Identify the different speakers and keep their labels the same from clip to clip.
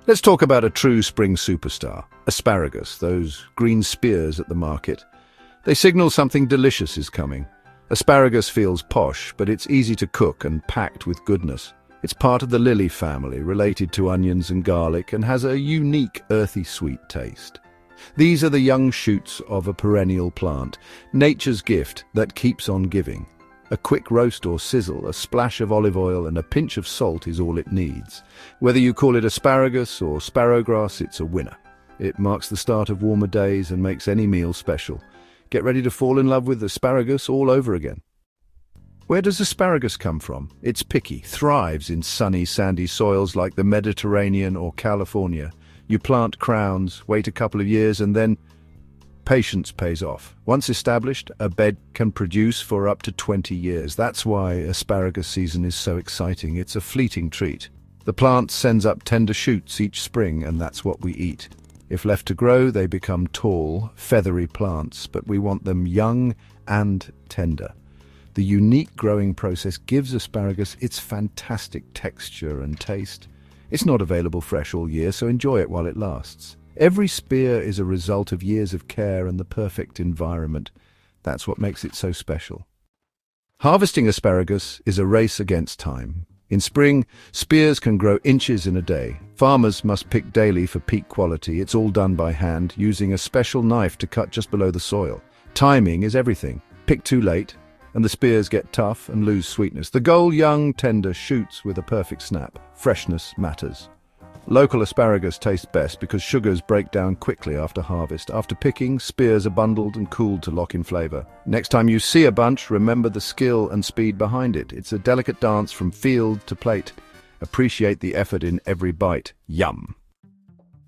Speaker 1: Let's talk about a true spring superstar, asparagus, those green spears at the market. They signal something delicious is coming. Asparagus feels posh, but it's easy to cook and packed with goodness. It's part of the lily family, related to onions and garlic, and has a unique earthy sweet taste. These are the young shoots of a perennial plant, nature's gift that keeps on giving. A quick roast or sizzle, a splash of olive oil and a pinch of salt is all it needs. Whether you call it asparagus or sparrowgrass, it's a winner. It marks the start of warmer days and makes any meal special. Get ready to fall in love with asparagus all over again. Where does asparagus come from? It's picky, thrives in sunny, sandy soils like the Mediterranean or California. You plant crowns, wait a couple of years, and then patience pays off. Once established, a bed can produce for up to 20 years. That's why asparagus season is so exciting. It's a fleeting treat. The plant sends up tender shoots each spring, and that's what we eat. If left to grow, they become tall, feathery plants, but we want them young and tender. The unique growing process gives asparagus its fantastic texture and taste. It's not available fresh all year, so enjoy it while it lasts. Every spear is a result of years of care and the perfect environment. That's what makes it so special. Harvesting asparagus is a race against time. In spring, spears can grow inches in a day. Farmers must pick daily for peak quality. It's all done by hand, using a special knife to cut just below the soil. Timing is everything. Pick too late, and the spears get tough and lose sweetness. The goal, young, tender, shoots with a perfect snap. Freshness matters. Local asparagus tastes best because sugars break down quickly after harvest. After picking, spears are bundled and cooled to lock in flavor. Next time you see a bunch, remember the skill and speed behind it. It's a delicate dance from field to plate. Appreciate the effort in every bite. Yum!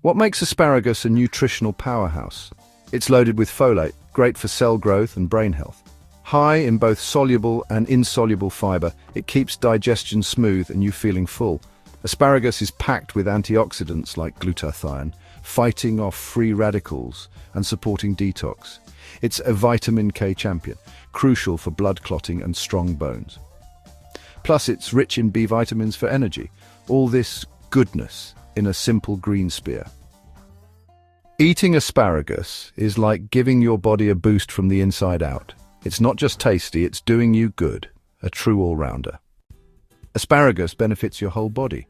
Speaker 1: What makes asparagus a nutritional powerhouse? It's loaded with folate, great for cell growth and brain health. High in both soluble and insoluble fiber, it keeps digestion smooth and you feeling full. Asparagus is packed with antioxidants like glutathione, fighting off free radicals and supporting detox. It's a vitamin K champion, crucial for blood clotting and strong bones. Plus, it's rich in B vitamins for energy. All this goodness in a simple green spear. Eating asparagus is like giving your body a boost from the inside out. It's not just tasty, it's doing you good. A true all-rounder. Asparagus benefits your whole body.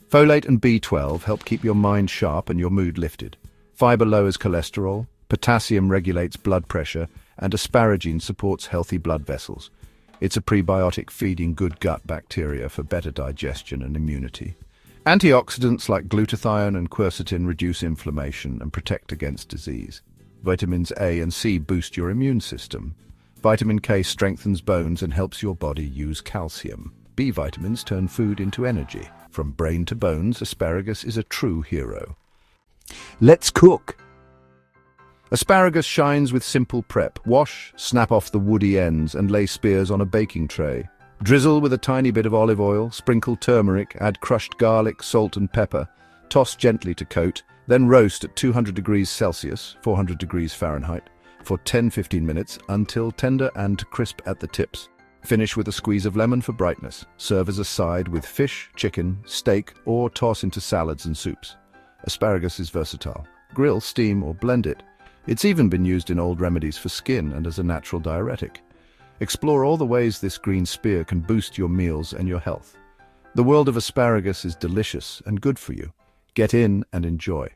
Speaker 1: Folate and B12 help keep your mind sharp and your mood lifted. Fiber lowers cholesterol, potassium regulates blood pressure, and asparagine supports healthy blood vessels. It's a prebiotic feeding good gut bacteria for better digestion and immunity. Antioxidants like glutathione and quercetin reduce inflammation and protect against disease. Vitamins A and C boost your immune system. Vitamin K strengthens bones and helps your body use calcium. B vitamins turn food into energy. From brain to bones, asparagus is a true hero. Let's cook! Asparagus shines with simple prep. Wash, snap off the woody ends, and lay spears on a baking tray. Drizzle with a tiny bit of olive oil, sprinkle turmeric, add crushed garlic, salt and pepper. Toss gently to coat, then roast at 200 degrees Celsius, 400 degrees Fahrenheit, for 10-15 minutes until tender and crisp at the tips. Finish with a squeeze of lemon for brightness. Serve as a side with fish, chicken, steak, or toss into salads and soups. Asparagus is versatile. Grill, steam, or blend it. It's even been used in old remedies for skin and as a natural diuretic. Explore all the ways this green spear can boost your meals and your health. The world of asparagus is delicious and good for you. Get in and enjoy.